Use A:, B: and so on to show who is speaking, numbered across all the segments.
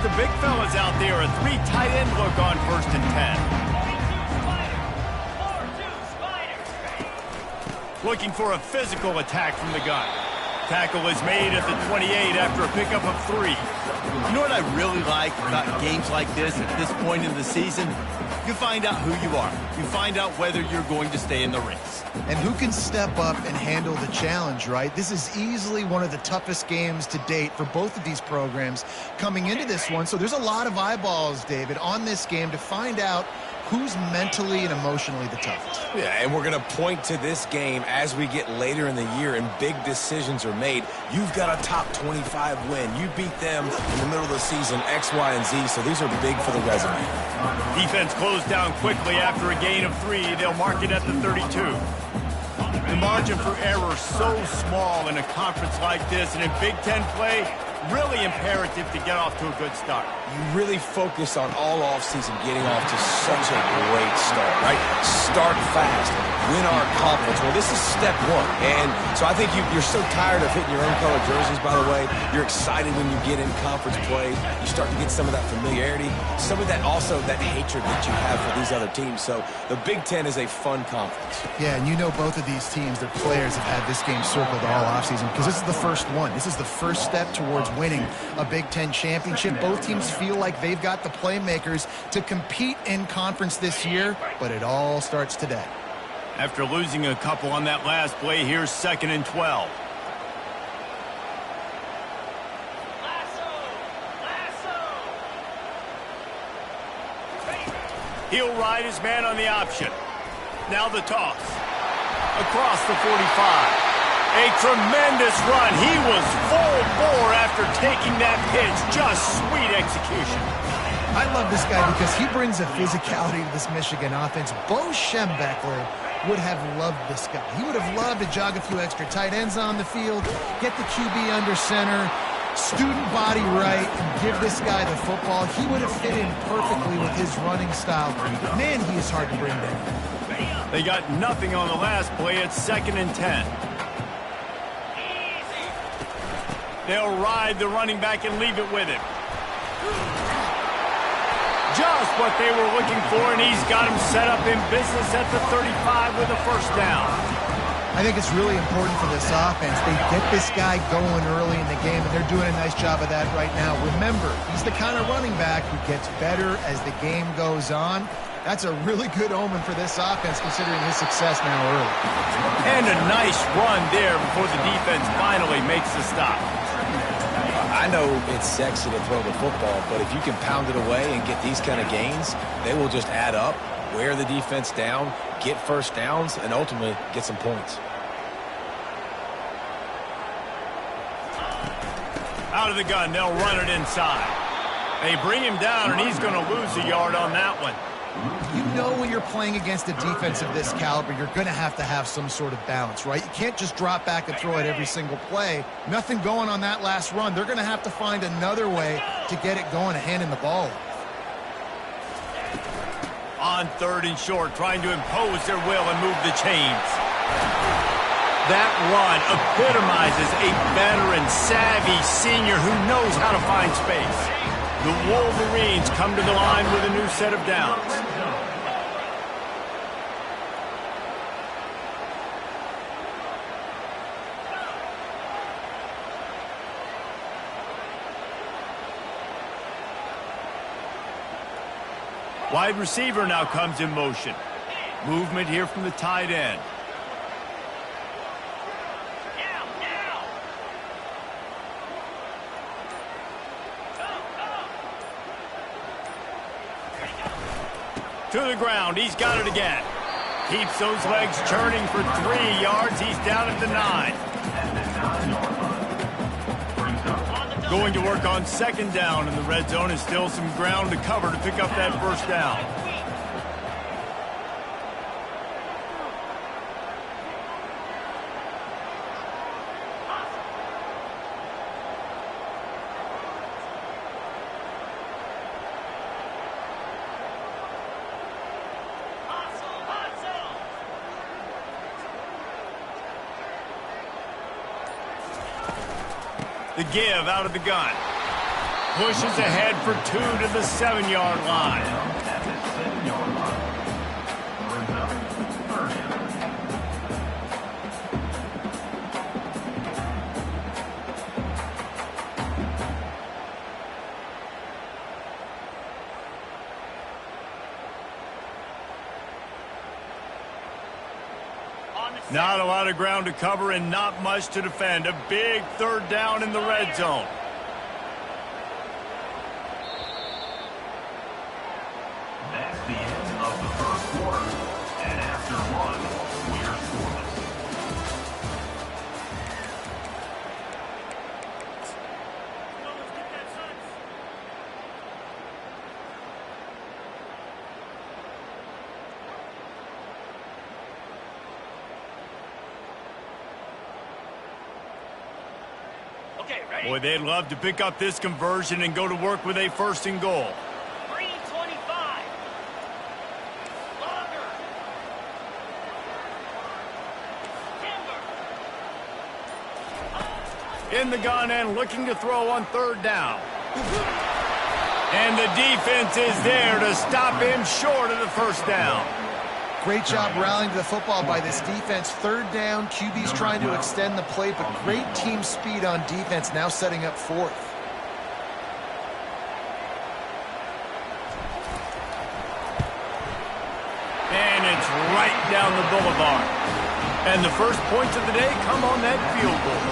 A: the big fellas out there. A 3 tight end look on 1st and 10. Looking for a physical attack from the gun. Tackle is made at the 28 after a pickup of 3.
B: You know what I really like about games like this at this point in the season? You find out who you are. You find out whether you're going to stay in the race.
C: And who can step up and handle the challenge, right? This is easily one of the toughest games to date for both of these programs coming into this one. So there's a lot of eyeballs, David, on this game to find out who's mentally and emotionally the toughest.
D: Yeah, and we're going to point to this game as we get later in the year and big decisions are made. You've got a top 25 win. You beat them in the middle of the season, X, Y, and Z, so these are big for the resume.
A: Defense closed down quickly after a gain of 3. They'll mark it at the 32. The margin for error so small in a conference like this, and in Big Ten play, really imperative to get off to a good start.
D: You really focus on all offseason getting off to such a great start, right? Start fast, win our conference. Well, this is step 1. And so I think you're so tired of hitting your own color jerseys, by the way. You're excited when you get in conference play. You start to get some of that familiarity, some of that also that hatred that you have for these other teams. So the Big Ten is a fun conference.
C: Yeah, and you know both of these teams, their players have had this game circled all offseason because this is the first one. This is the first step towards winning a Big Ten championship. Both teams feel like they've got the playmakers to compete in conference this year, but it all starts today.
A: After losing a couple on that last play, here's 2nd and 12. He'll ride his man on the option. Now the toss. Across the 45. A tremendous run. He was full bore after taking that pitch. Just sweet execution.
C: I love this guy because he brings a physicality to this Michigan offense. Bo Schembechler would have loved this guy. He would have loved to jog a few extra tight ends on the field, get the QB under center, student body right, and give this guy the football. He would have fit in perfectly with his running style. Man, he is hard to bring down.
A: They got nothing on the last play. It's 2nd and 10. They'll ride the running back and leave it with him. Just what they were looking for, and he's got him set up in business at the 35 with a 1st down.
C: I think it's really important for this offense. They get this guy going early in the game, and they're doing a nice job of that right now. Remember, he's the kind of running back who gets better as the game goes on. That's a really good omen for this offense, considering his success now early.
A: And a nice run there before the defense finally makes the stop.
D: I know it's sexy to throw the football, but if you can pound it away and get these kind of gains, they will just add up, wear the defense down, get 1st downs, and ultimately get some points.
A: Out of the gun, they'll run it inside. They bring him down, and he's going to lose a yard on that one.
C: You know when you're playing against a defense of this caliber, you're going to have some sort of balance, right? You can't just drop back and throw it every single play. Nothing going on that last run. They're going to have to find another way to get it going and handing the ball off.
A: On 3rd and short, trying to impose their will and move the chains. That run epitomizes a veteran, savvy senior who knows how to find space. The Wolverines come to the line with a new set of downs. Wide receiver now comes in motion. Movement here from the tight end. To the ground. He's got it again. Keeps those legs churning for 3 yards. He's down at the 9. Going to work on 2nd down, and the red zone is still some ground to cover to pick up that 1st down. The give out of the gun. Pushes ahead for 2 to the 7-yard line. Not a lot of ground to cover and not much to defend. A big 3rd down in the red zone.
E: That's the end of the first quarter. And after one, we're scoreless.
A: Boy, they'd love to pick up this conversion and go to work with a 1st and goal.
F: 3:25. Longer. Timber.
A: In the gun and looking to throw on 3rd down. And the defense is there to stop him short of the 1st down.
C: Great job rallying to the football by this defense. 3rd down, QB's trying to extend the play, but great team speed on defense, now setting up 4th.
A: And it's right down the boulevard. And the first points of the day come on that field goal.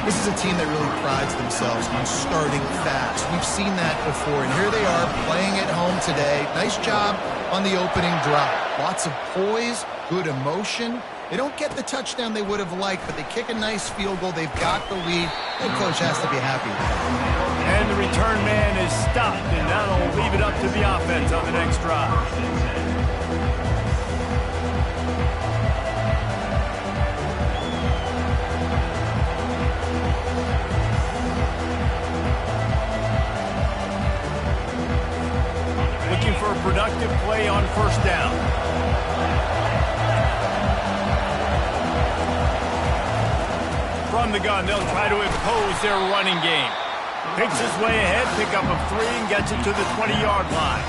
C: This is a team that really prides themselves on starting fast. We've seen that before, and here they are playing at home today. Nice job on the opening drive. Lots of poise, good emotion. They don't get the touchdown they would have liked, but they kick a nice field goal. They've got the lead. The coach has to be happy with it.
A: And the return man is stopped, and that'll leave it up to the offense on the next drive. Looking for a productive play on 1st down. From the gun, they'll try to impose their running game. Picks his way ahead, pick up a 3, and gets it to the 20-yard line.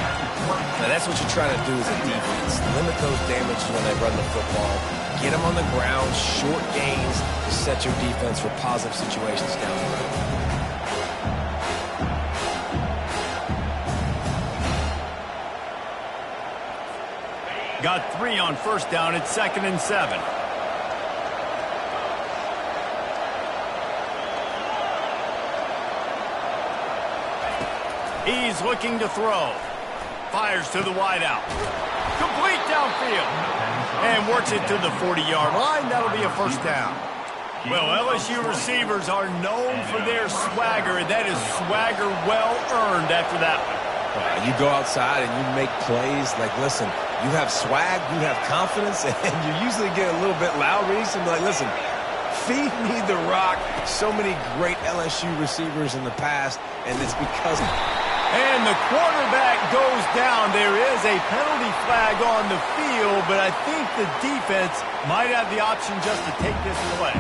D: Now that's what you're trying to do as a defense. Limit those damages when they run the football. Get them on the ground, short gains to set your defense for positive situations down the road.
A: Got 3 on 1st down. It's 2nd and 7. He's looking to throw. Fires to the wideout. Complete downfield. And works it to the 40-yard line. That'll be a 1st down. Well, LSU receivers are known for their swagger, and that is swagger well earned after that one.
D: You go outside and you make plays. Like, listen, you have swag, you have confidence, and you usually get a little bit loud. Reese, and be like, listen, feed me the rock. So many great LSU receivers in the past, and it's because of...
A: And the quarterback goes down. There is a penalty flag on the field, but I think the defense might have the option just to take this away.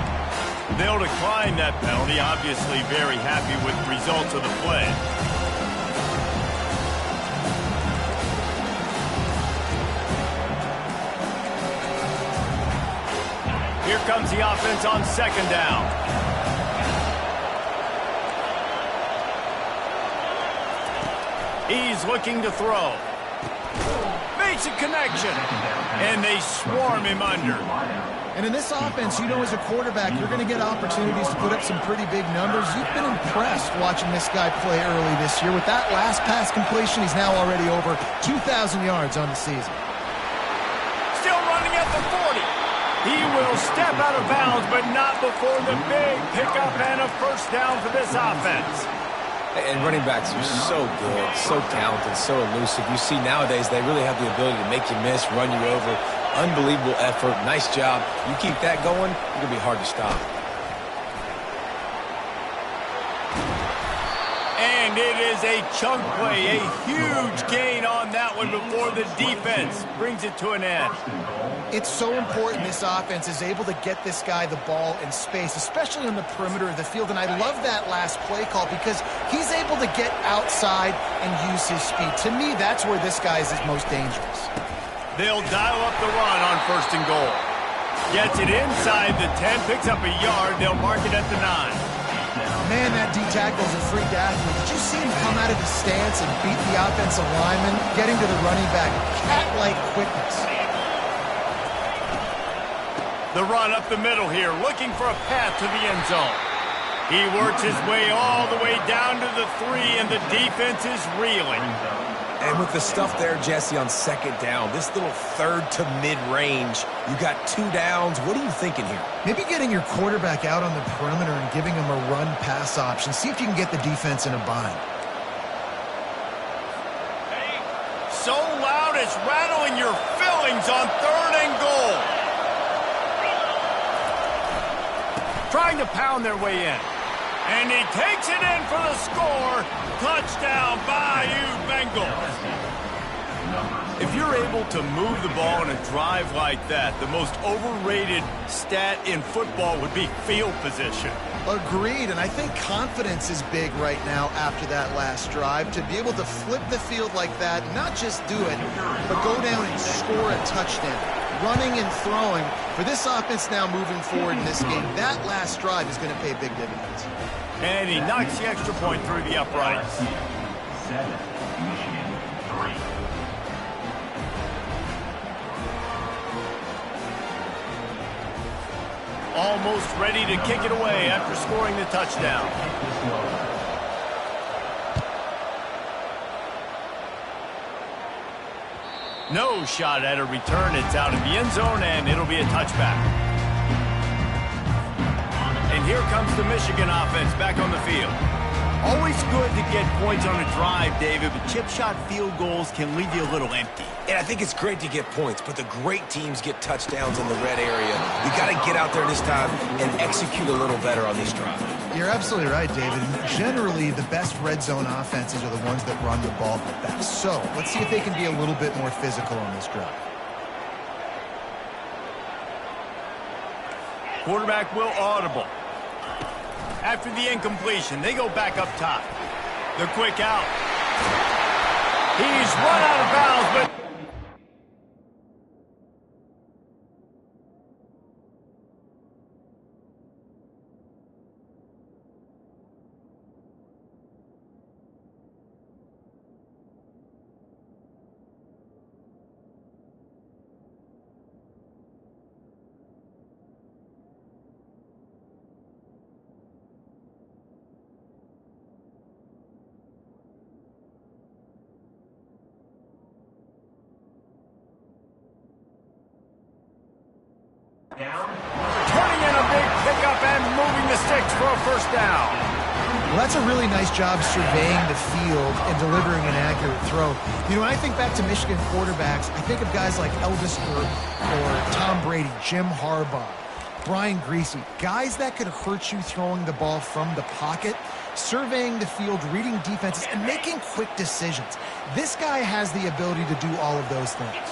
A: They'll decline that penalty, obviously very happy with the results of the play. Here comes the offense on 2nd down. He's looking to throw. Makes a connection. And they swarm him under.
C: And in this offense, you know as a quarterback, you're going to get opportunities to put up some pretty big numbers. You've been impressed watching this guy play early this year. With that last pass completion, he's now already over 2,000 yards on the season.
A: Still running at the 40. He will step out of bounds, but not before the big pickup and a 1st down for this offense.
D: And running backs are so good, so talented, so elusive. You see nowadays they really have the ability to make you miss, run you over. Unbelievable effort. Nice job. You keep that going, it's going to be hard to stop.
A: And And it is a chunk play, a huge gain on that one before the defense brings it to an end.
C: It's so important this offense is able to get this guy the ball in space, especially on the perimeter of the field. And I love that last play call because he's able to get outside and use his speed. To me, that's where this guy is his most dangerous.
A: They'll dial up the run on 1st and goal. Gets it inside the 10, picks up a yard. They'll mark it at the 9.
C: Man, that D-tackle's a freak athlete. Did you see him come out of his stance and beat the offensive lineman, getting to the running back? Cat-like quickness.
A: The run up the middle here, looking for a path to the end zone. He works his way all the way down to the 3, and the defense is reeling.
D: And with the stuff there, Jesse, on 2nd down, this little 3rd to mid-range, you got 2 downs. What are you thinking here?
C: Maybe getting your quarterback out on the perimeter and giving him a run-pass option. See if you can get the defense in a bind.
A: So loud it's rattling your fillings on 3rd and goal. Trying to pound their way in. And he takes it in for the score. Touchdown, Bayou Bengals. If you're able to move the ball in a drive like that, the most overrated stat in football would be field position.
C: Agreed, and I think confidence is big right now after that last drive. To be able to flip the field like that, not just do it, but go down and score a touchdown. Running and throwing. For this offense now moving forward in this game, that last drive is going to pay big dividends.
A: And he knocks the extra point through the uprights.
E: 7, Michigan 3.
A: Almost ready to kick it away after scoring the touchdown. No shot at a return. It's out of the end zone, and it'll be a touchback. And here comes the Michigan offense back on the field. Always good to get points on a drive, David, but chip shot field goals can leave you a little empty.
D: And I think it's great to get points, but the great teams get touchdowns in the red area. You got to get out there this time and execute a little better on this drive.
C: You're absolutely right, David. Generally, the best red zone offenses are the ones that run the ball the best. So let's see if they can be a little bit more physical on this drive.
A: Quarterback will audible. After the incompletion, they go back up top. The quick out. He's run out of bounds, but turning in a big pickup and moving the sticks for a 1st down.
C: Well, that's a really nice job surveying the field and delivering an accurate throw. You know, when I think back to Michigan quarterbacks, I think of guys like Elvis Burke or Tom Brady, Jim Harbaugh, Brian Griese, guys that could hurt you throwing the ball from the pocket, surveying the field, reading defenses, and making quick decisions. This guy has the ability to do all of those things.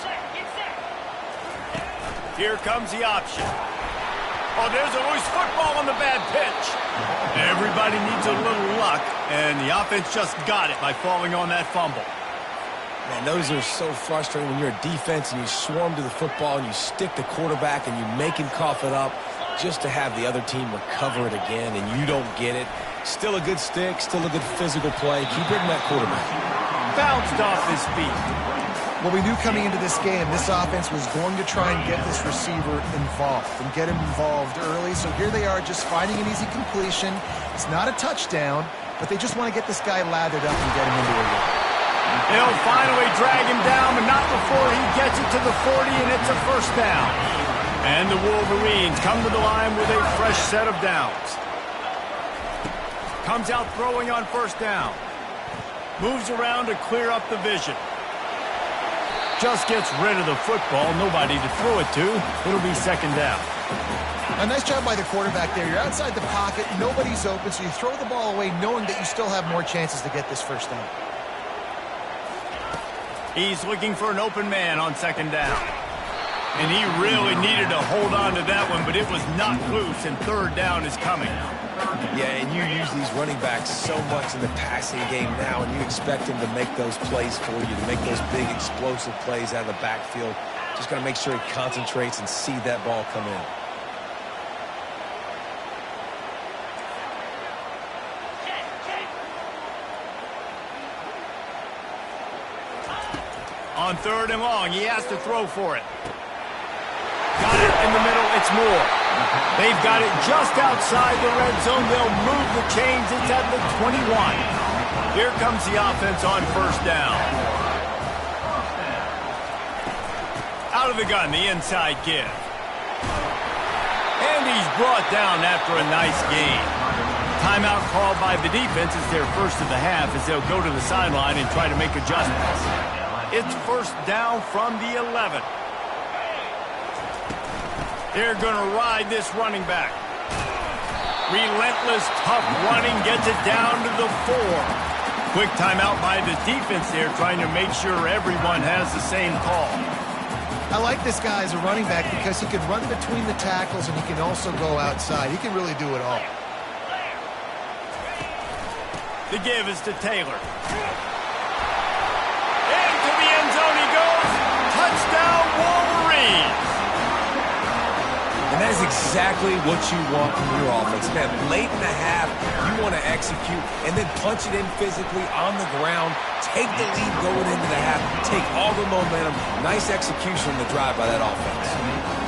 A: Here comes the option. Oh, there's a loose football on the bad pitch. Everybody needs a little luck, and the offense just got it by falling on that fumble.
D: Man, those are so frustrating when you're a defense and you swarm to the football and you stick the quarterback and you make him cough it up just to have the other team recover it again and you don't get it. Still a good stick, still a good physical play. Keep hitting that quarterback.
A: Bounced off his feet.
C: Well, we knew coming into this game, this offense was going to try and get this receiver involved and get him involved early. So here they are just finding an easy completion. It's not a touchdown, but they just want to get this guy lathered up and get him into a run.
A: They'll finally drag him down, but not before he gets it to the 40, and it's a 1st down. And the Wolverines come to the line with a fresh set of downs. Comes out throwing on 1st down. Moves around to clear up the vision. Just gets rid of the football. Nobody to throw it to. It'll be second down.
C: A nice job by the quarterback there. You're outside the pocket. Nobody's open, so you throw the ball away knowing that you still have more chances to get this first down.
A: He's looking for an open man on second down. And he really needed to hold on to that one, but it was knocked loose, and third down is coming.
D: Yeah, and you use these running backs so much in the passing game now, and you expect them to make those plays for you, to make those big explosive plays out of the backfield. Just got to make sure he concentrates and see that ball come in.
A: On third and long, he has to throw for it. Got it in the middle, it's Moore. They've got it just outside the red zone. They'll move the chains. It's at the 21. Here comes the offense on first down. Out of the gun, the inside give. And he's brought down after a nice gain. Timeout called by the defense is their first of the half as they'll go to the sideline and try to make adjustments. It's first down from the 11. They're going to ride this running back. Relentless, tough running gets it down to the 4. Quick timeout by the defense there, trying to make sure everyone has the same call.
C: I like this guy as a running back because he can run between the tackles and he can also go outside. He can really do it all.
A: The give is to Taylor. Into the end zone he goes. Touchdown, Wolverines.
D: And that is exactly what you want from your offense. Man, late in the half, you want to execute and then punch it in physically on the ground, take the lead going into the half, take all the momentum. Nice execution on the drive by that offense.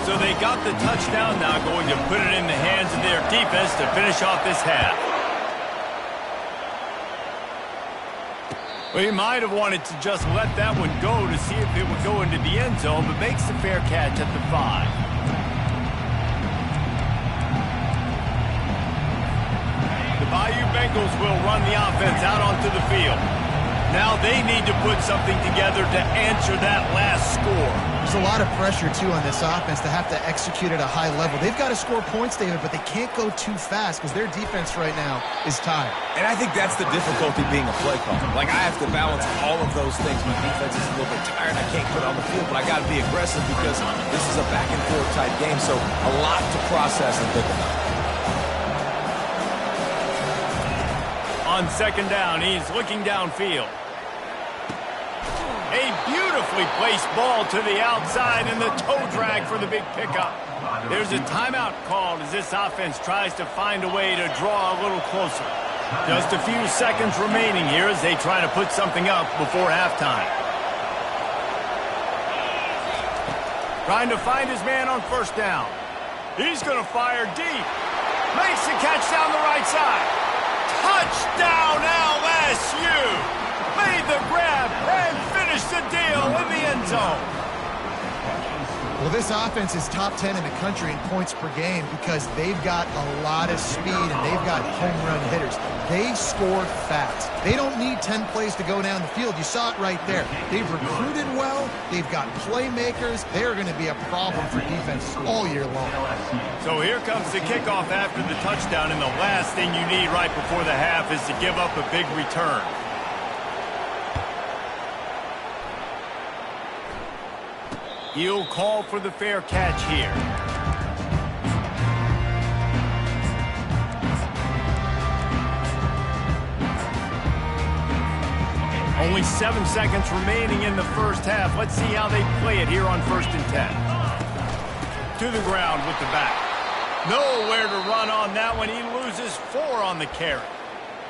A: So they got the touchdown, now going to put it in the hands of their defense to finish off this half. Well, he might have wanted to just let that one go to see if it would go into the end zone, but makes the fair catch at the 5. Bayou Bengals will run the offense out onto the field. Now they need to put something together to answer that last score.
C: There's a lot of pressure, too, on this offense to have to execute at a high level. They've got to score points, David, but they can't go too fast because their defense right now is tired.
D: And I think that's the difficulty being a play caller. Like, I have to balance all of those things. My defense is a little bit tired. I can't put it on the field, but I got to be aggressive because this is a back-and-forth type game, so a lot to process and think about.
A: On second down, he's looking downfield. A beautifully placed ball to the outside and the toe drag for the big pickup. There's a timeout called as this offense tries to find a way to draw a little closer. Just a few seconds remaining here as they try to put something up before halftime. Trying to find his man on first down. He's going to fire deep. Makes the catch down the right side. Touchdown LSU! Made the grab and finished the deal in the end zone.
C: Well, this offense is top 10 in the country in points per game because they've got a lot of speed and they've got home run hitters. They score fast. They don't need 10 plays to go down the field. You saw it right there. They've recruited well. They've got playmakers. They're going to be a problem for defense all year long.
A: So here comes the kickoff after the touchdown, and the last thing you need right before the half is to give up a big return. He'll call for the fair catch here. Only 7 seconds remaining in the first half. Let's see how they play it here on 1st and 10. To the ground with the back. Nowhere to run on that one. He loses 4 on the carry.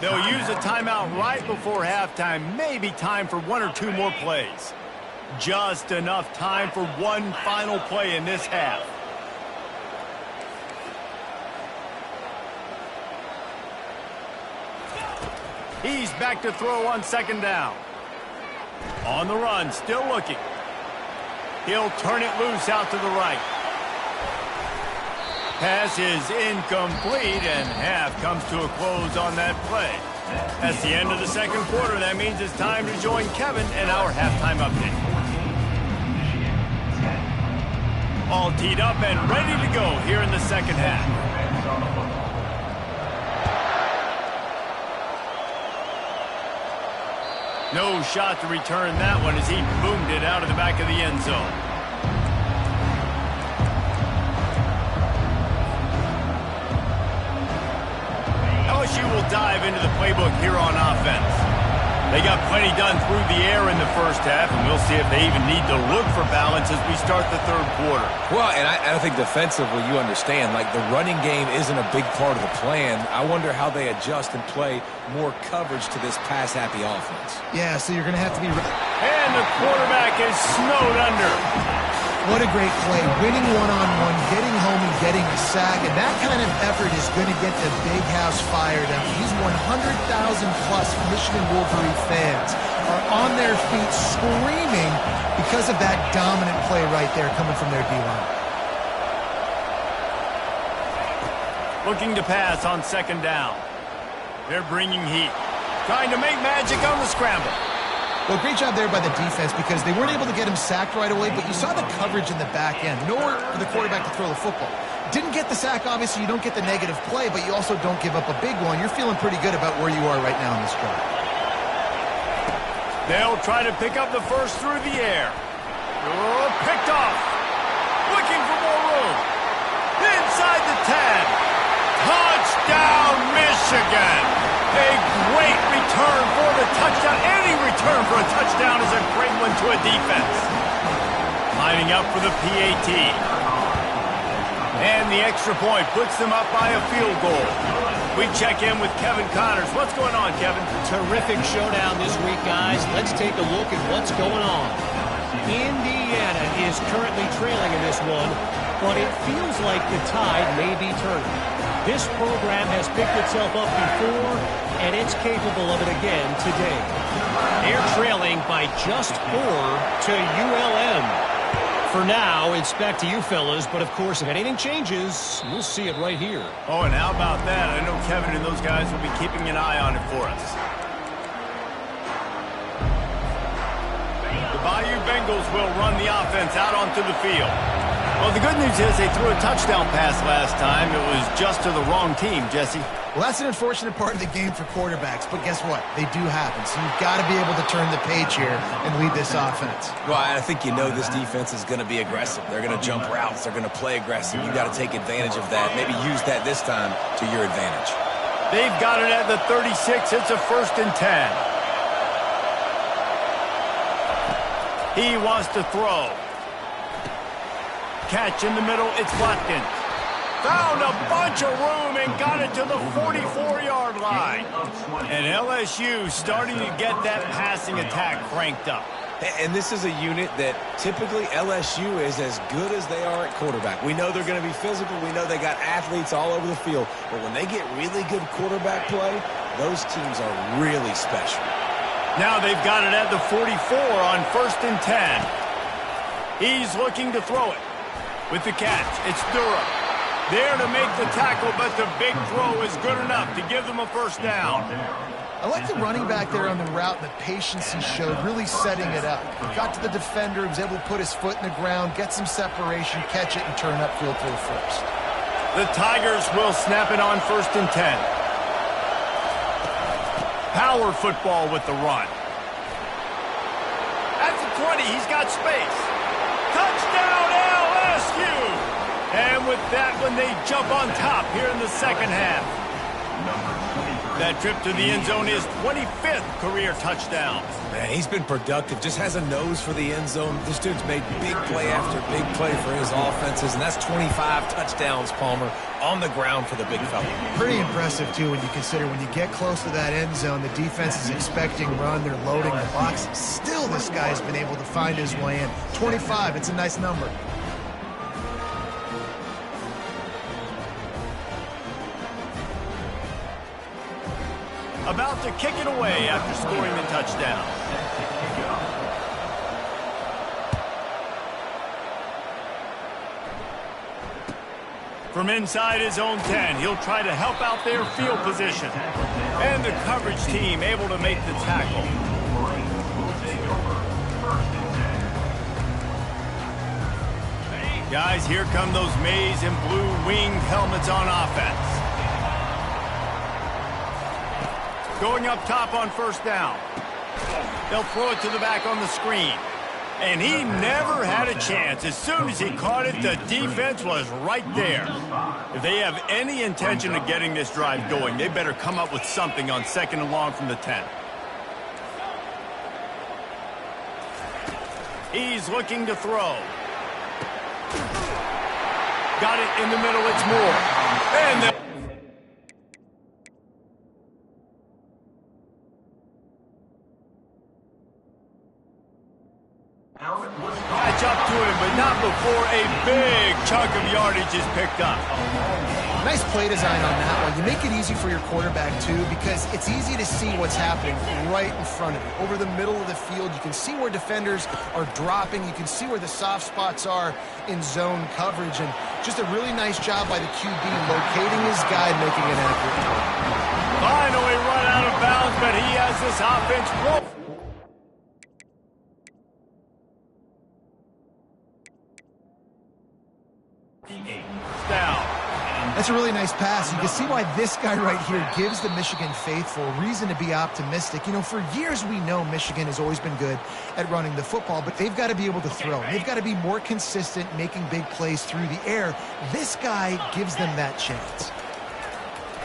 A: They'll use a timeout right before halftime. Maybe time for 1 or 2 more plays. Just enough time for one final play in this half. He's back to throw on second down. On the run, still looking. He'll turn it loose out to the right. Pass is incomplete, and half comes to a close on that play. That's the end of the second quarter. That means it's time to join Kevin and our halftime update. All teed up and ready to go here in the second half. No shot to return that one as he boomed it out of the back of the end zone. LSU will dive into the playbook here on offense. They got plenty done through the air in the first half, and we'll see if they even need to look for balance as we start the third quarter.
D: Well, and I think defensively, you understand, like the running game isn't a big part of the plan. I wonder how they adjust and play more coverage to this pass-happy offense.
C: Yeah, so you're going to have to be...
A: And the quarterback is snowed under.
C: What a great play. Winning one-on-one, getting home and getting a sack. And that kind of effort is going to get the big house fired up. These 100,000-plus Michigan Wolverine fans are on their feet screaming because of that dominant play right there coming from their D-line.
A: Looking to pass on second down. They're bringing heat. Trying to make magic on the scramble.
C: Well, great job there by the defense because they weren't able to get him sacked right away, but you saw the coverage in the back end. Nowhere for the quarterback to throw the football. Didn't get the sack, obviously. You don't get the negative play, but you also don't give up a big one. You're feeling pretty good about where you are right now in this drive.
A: They'll try to pick up the first through the air. Oh, picked off. Looking for more room. Inside the 10. Touchdown, Michigan. A great return for the touchdown. Any return for a touchdown is a great one to a defense. Lining up for the PAT. And the extra point puts them up by a field goal. We check in with Kevin Connors. What's going on, Kevin?
G: Terrific showdown this week, guys. Let's take a look at what's going on. Indiana is currently trailing in this one, but it feels like the tide may be turning. This program has picked itself up before, and it's capable of it again today. They're trailing by just 4 to ULM. For now, it's back to you fellas, but of course, if anything changes, we'll see it right here.
A: Oh, and how about that? I know Kevin and those guys will be keeping an eye on it for us. The Bayou Bengals will run the offense out onto the field. Well, the good news is they threw a touchdown pass last time. It was just to the wrong team, Jesse.
C: Well, that's an unfortunate part of the game for quarterbacks, but guess what? They do happen. So you've got to be able to turn the page here and lead this offense.
D: Well, I think you know this defense is going to be aggressive. They're going to jump routes. They're going to play aggressive. You've got to take advantage of that. Maybe use that this time to your advantage.
A: They've got it at the 36. It's a 1st and 10. He wants to throw. Catch in the middle. It's Watkins. Found a bunch of room and got it to the 44-yard line. And LSU starting to get that passing attack cranked up.
D: And this is a unit that typically LSU is as good as they are at quarterback. We know they're going to be physical. We know they got athletes all over the field. But when they get really good quarterback play, those teams are really special.
A: Now they've got it at the 44 on 1st and 10. He's looking to throw it. With the catch, it's Durham. There to make the tackle, but the big throw is good enough to give them a first down.
C: I like the running back there on the route and the patience he showed, really setting it up. He got to the defender, was able to put his foot in the ground, get some separation, catch it, and turn upfield for the first.
A: The Tigers will snap it on 1st and 10. Power football with the run. At the 20, he's got space. Touchdown, LSU! And with that one, they jump on top here in the second half. That trip to the end zone is 25th career touchdown.
D: Man, he's been productive, just has a nose for the end zone. This dude's made big play after big play for his offenses, and that's 25 touchdowns, Palmer, on the ground for the big fella.
C: Pretty impressive, too, when you consider when you get close to that end zone, the defense is expecting run, they're loading the box. Still, this guy's been able to find his way in. 25, it's a nice number.
A: About to kick it away after scoring the touchdown. From inside his own 10, he'll try to help out their field position. And the coverage team able to make the tackle. Guys, here come those maize and blue winged helmets on offense. Going up top on first down. They'll throw it to the back on the screen. And he never had a chance. As soon as he caught it, the defense was right there. If they have any intention of getting this drive going, they better come up with something on 2nd and long from the 10. He's looking to throw. Got it in the middle, it's Moore. And the catch up to him, but not before a big chunk of yardage is picked up.
C: Nice play design on that one. You make it easy for your quarterback, too, because it's easy to see what's happening right in front of you. Over the middle of the field, you can see where defenders are dropping. You can see where the soft spots are in zone coverage. And just a really nice job by the QB locating his guy and making an accurate throw.
A: Finally run out of bounds, but he has this offense rolling. Down.
C: That's a really nice pass. You can see why this guy right here gives the Michigan faithful reason to be optimistic. You know, for years we know Michigan has always been good at running the football, but they've got to be able to throw. They've got to be more consistent making big plays through the air. This guy gives them that chance.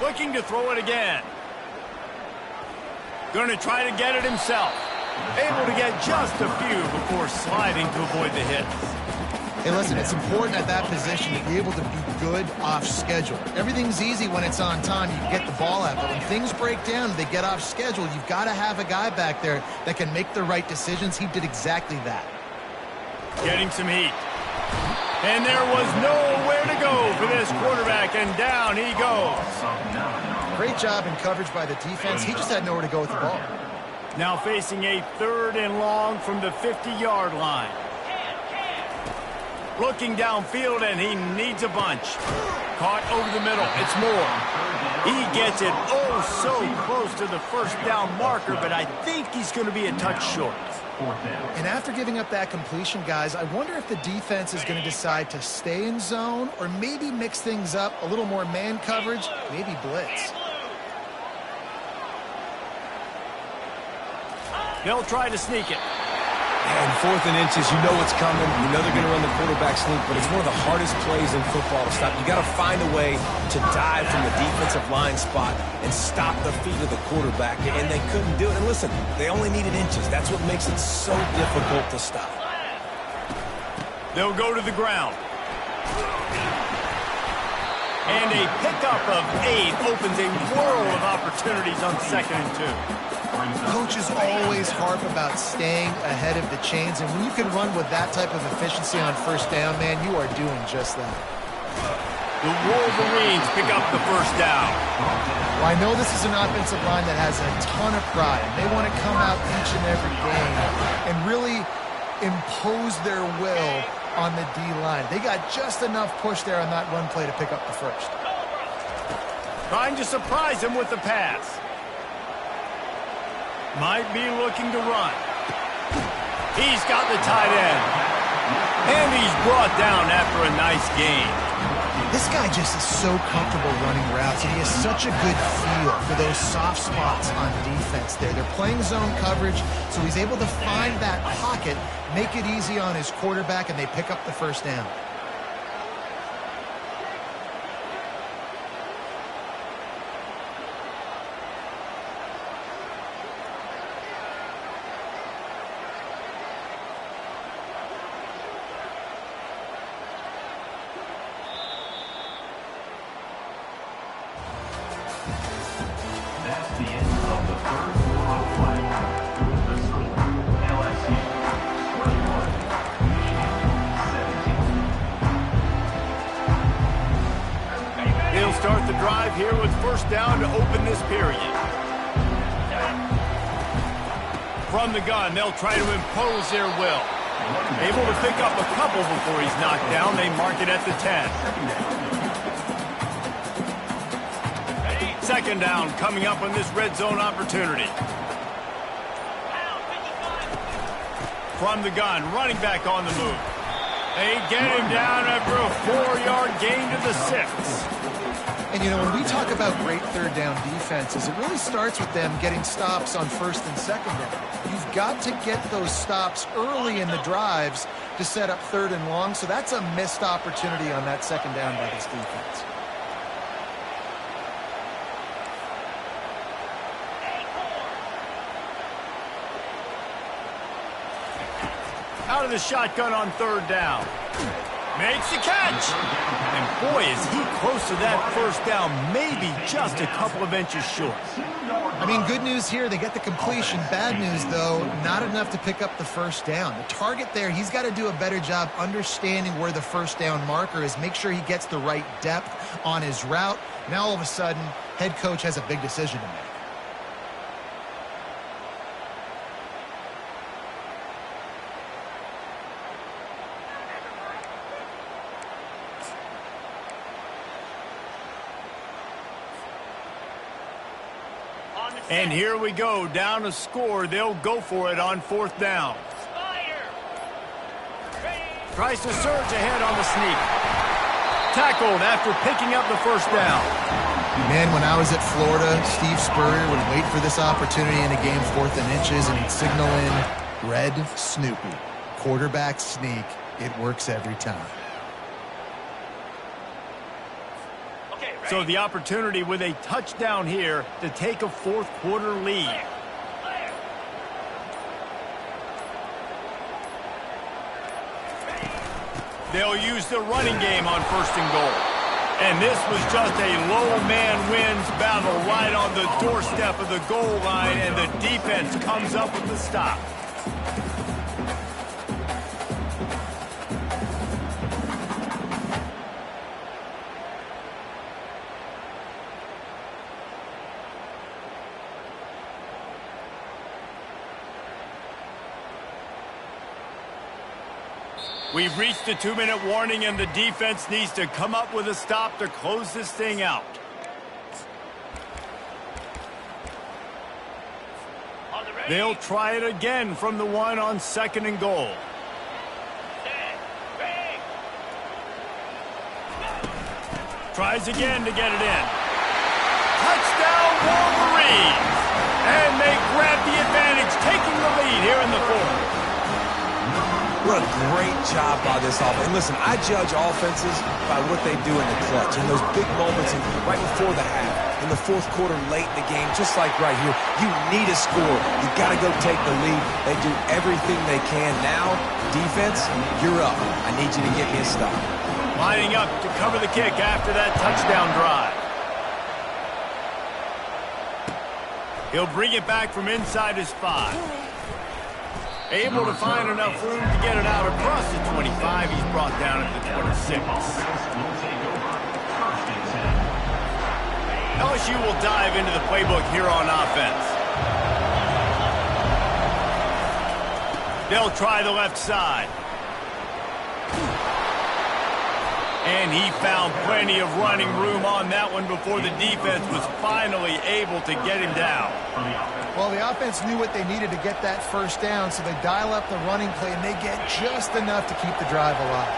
A: Looking to throw it again. Going to try to get it himself. Able to get just a few before sliding to avoid the hits.
C: Hey, listen, it's important at that position to be able to be good off schedule. Everything's easy when it's on time. You can get the ball out, but when things break down, they get off schedule. You've got to have a guy back there that can make the right decisions. He did exactly that.
A: Getting some heat. And there was nowhere to go for this quarterback, and down he goes.
C: Great job in coverage by the defense. He just had nowhere to go with the ball.
A: Now facing a 3rd and long from the 50-yard line. Looking downfield, and he needs a bunch. Caught over the middle. It's Moore. He gets it oh so close to the first down marker, but I think he's going to be a touch short.
C: And after giving up that completion, guys, I wonder if the defense is going to decide to stay in zone or maybe mix things up, a little more man coverage, maybe blitz.
A: They'll try to sneak it.
D: And 4th and inches, you know what's coming. You know they're going to run the quarterback sneak, but it's one of the hardest plays in football to stop. You got to find a way to dive from the defensive line spot and stop the feet of the quarterback, and they couldn't do it. And listen, they only needed inches. That's what makes it so difficult to stop.
A: They'll go to the ground. And a pickup of 8 opens a world of opportunities on 2nd and 2.
C: Coaches always harp about staying ahead of the chains, and when you can run with that type of efficiency on first down, man, you are doing just that.
A: The Wolverines pick up the first down.
C: Well, I know this is an offensive line that has a ton of pride. They want to come out each and every game and really impose their will on the D-line. They got just enough push there on that run play to pick up the first.
A: Trying to surprise him with the pass. Might be looking to run. He's got the tight end. And he's brought down after a nice gain.
C: This guy just is so comfortable running routes, and he has such a good feel for those soft spots on defense there. They're playing zone coverage, so he's able to find that pocket, make it easy on his quarterback, and they pick up the first down.
E: That's the end of the 3rd quarter of play. The score, LSU 21, Michigan 17.
A: They'll start the drive here with first down to open this period. From the gun, they'll try to impose their will. Able to pick up a couple before he's knocked down. They mark it at the 10. 2nd down coming up on this red zone opportunity. From the gun, running back on the move. They get him down after a 4-yard gain to the 6.
C: And, you know, when we talk about great third down defenses, it really starts with them getting stops on first and second down. You've got to get those stops early in the drives to set up third and long, so that's a missed opportunity on that second down by this defense.
A: Out of the shotgun on third down. Makes the catch. And boy, is he close to that first down, maybe just a couple of inches short.
C: I mean, good news here, they get the completion. Bad news, though, not enough to pick up the first down. The target there, he's got to do a better job understanding where the first down marker is, make sure he gets the right depth on his route. Now, all of a sudden, head coach has a big decision to make.
A: And here we go, down to score. They'll go for it on fourth down. Tries to surge ahead on the sneak. Tackled after picking up the first down.
C: Man, when I was at Florida, Steve Spurrier would wait for this opportunity in a game 4th and inches, and he'd signal in Red Snoopy. Quarterback sneak. It works every time.
A: So the opportunity with a touchdown here to take a fourth quarter lead. They'll use the running game on first and goal. And this was just a low man wins battle right on the doorstep of the goal line, and the defense comes up with the stop. We've reached the 2-minute warning, and the defense needs to come up with a stop to close this thing out. They'll try it again from the one on second and goal. Tries again to get it in. Touchdown, Wolverines! And they grab the advantage, taking the lead here in the fourth.
D: What a great job by this offense. And listen, I judge offenses by what they do in the clutch, in those big moments right before the half, in the fourth quarter, late in the game, just like right here. You need a score. You got to go take the lead. They do everything they can. Now, defense, you're up. I need you to get me a stop.
A: Lining up to cover the kick after that touchdown drive. He'll bring it back from inside his 5. Able to find enough room to get it out across the 25. He's brought down at the 26. LSU will dive into the playbook here on offense. They'll try the left side. And he found plenty of running room on that one before the defense was finally able to get him down.
C: Well, the offense knew what they needed to get that first down, so they dial up the running play, and they get just enough to keep the drive alive.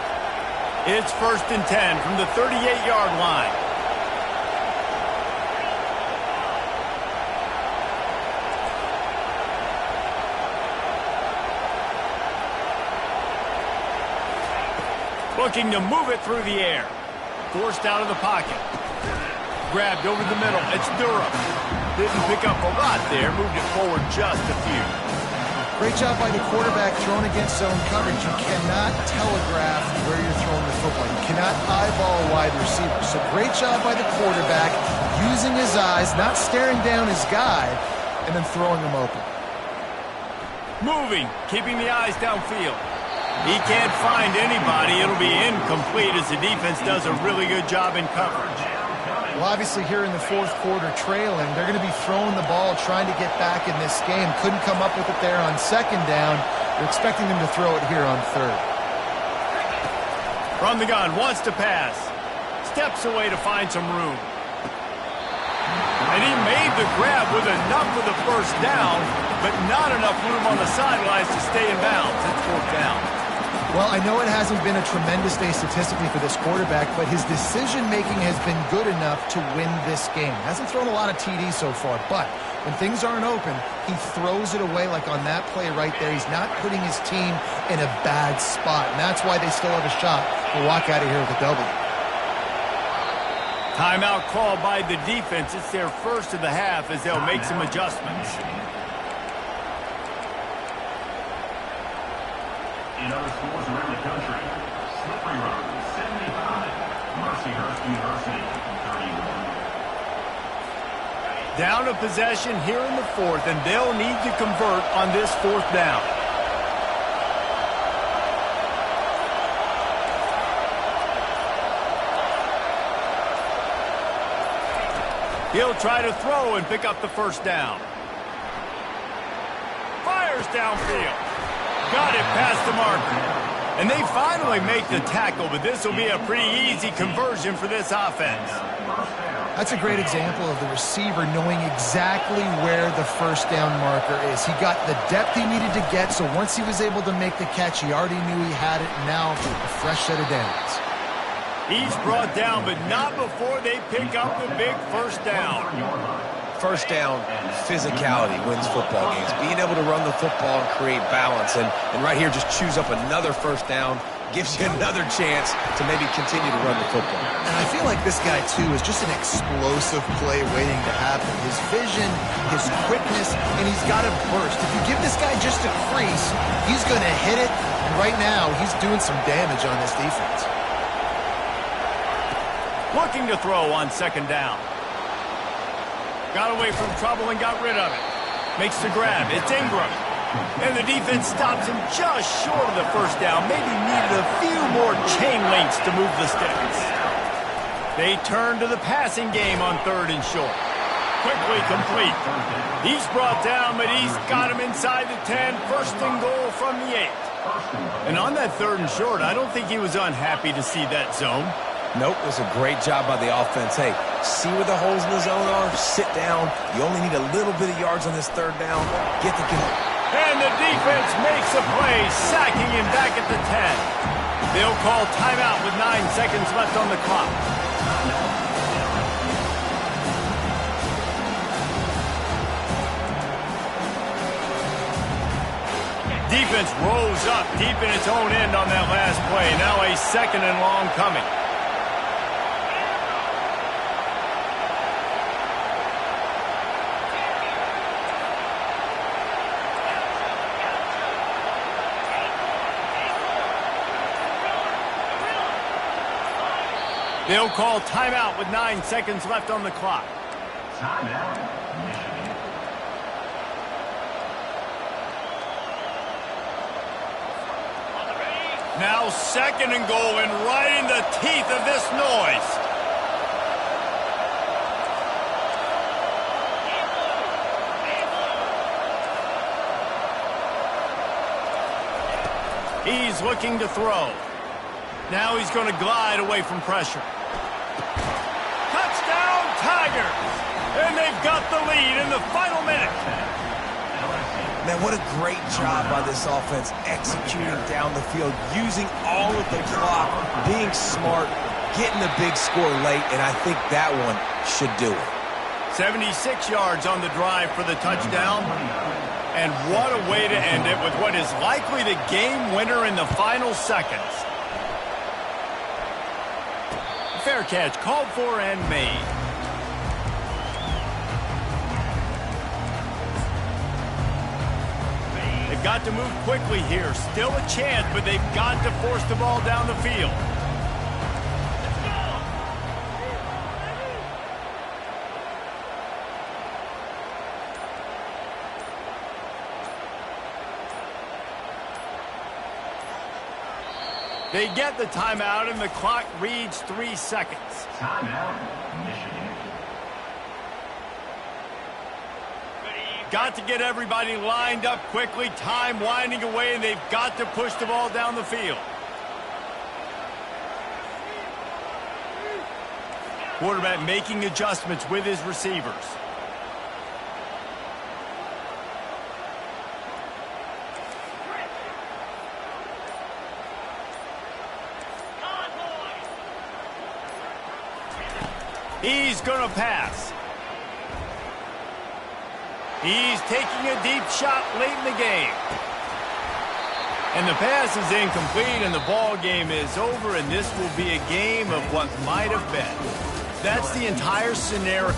A: It's 1st and 10 from the 38-yard line. Looking to move it through the air. Forced out of the pocket. Grabbed over the middle. It's Durham. Didn't pick up a lot there. Moved it forward just a few.
C: Great job by the quarterback throwing against zone coverage. You cannot telegraph where you're throwing the football. You cannot eyeball a wide receiver. So great job by the quarterback using his eyes, not staring down his guy, and then throwing him open.
A: Moving, keeping the eyes downfield. He can't find anybody. It'll be incomplete as the defense does a really good job in coverage.
C: Well, obviously here in the fourth quarter trailing, they're going to be throwing the ball, trying to get back in this game. Couldn't come up with it there on second down. They're expecting them to throw it here on third.
A: From the gun, wants to pass. Steps away to find some room. And he made the grab with enough for the first down, but not enough room on the sidelines to stay in bounds. It's fourth down.
C: Well, I know it hasn't been a tremendous day statistically for this quarterback, but his decision-making has been good enough to win this game. Hasn't thrown a lot of TDs so far, but when things aren't open, he throws it away like on that play right there. He's not putting his team in a bad spot, and that's why they still have a shot to walk out of here with a W.
A: Timeout called by the defense. It's their first of the half as they'll make some adjustments.
E: In other schools around the country, Slippery Road, 75. Mercyhurst University, 31.
A: Down a possession here in the fourth, and they'll need to convert on this fourth down. He'll try to throw and pick up the first down. Fires downfield. Got it past the marker. And they finally make the tackle, but this will be a pretty easy conversion for this offense.
C: That's a great example of the receiver knowing exactly where the first down marker is. He got the depth he needed to get, so once he was able to make the catch, he already knew he had it. Now a fresh set of downs.
A: He's brought down, but not before they pick up the big first down.
D: First down, physicality wins football games. Being able to run the football and create balance. And right here, just choose up another first down, gives you another chance to maybe continue to run the football.
C: And I feel like this guy, too, is just an explosive play waiting to happen. His vision, his quickness, and he's got a burst. If you give this guy just a crease, he's going to hit it. And right now, he's doing some damage on this defense.
A: Looking to throw on second down. Got away from trouble and got rid of it. Makes the grab. It's Ingram. And the defense stops him just short of the first down. Maybe needed a few more chain links to move the sticks. They turn to the passing game on third and short. Quickly complete. He's brought down, but he's got him inside the 10. First and goal from the 8. And on that third and short, I don't think he was unhappy to see that zone.
D: Nope, it was a great job by the offense. Hey, see where the holes in the zone are, sit down. You only need a little bit of yards on this third down. Get the kill.
A: And the defense makes a play, sacking him back at the 10. They'll call timeout with 9 seconds left on the clock. Defense rolls up deep in its own end on that last play. Now a second and long coming. They'll call timeout with 9 seconds left on the clock.
E: Timeout, Michigan.
A: Now second and goal, and right in the teeth of this noise. He's looking to throw. Now he's going to glide away from pressure. Touchdown, Tigers! And they've got the lead in the final minute.
D: Man, what a great job by this offense executing down the field, using all of the clock, being smart, getting the big score late, and I think that one should do it.
A: 76 yards on the drive for the touchdown. And what a way to end it with what is likely the game winner in the final seconds. Fair catch called for and made. They've got to move quickly here. Still a chance, but they've got to force the ball down the field. They get the timeout, and the clock reads 3 seconds.
E: Timeout, Michigan.
A: Got to get everybody lined up quickly. Time winding away, and they've got to push the ball down the field. Quarterback making adjustments with his receivers. He's going to pass. He's taking a deep shot late in the game. And the pass is incomplete, and the ball game is over, and this will be a game of what might have been. That's the entire scenario.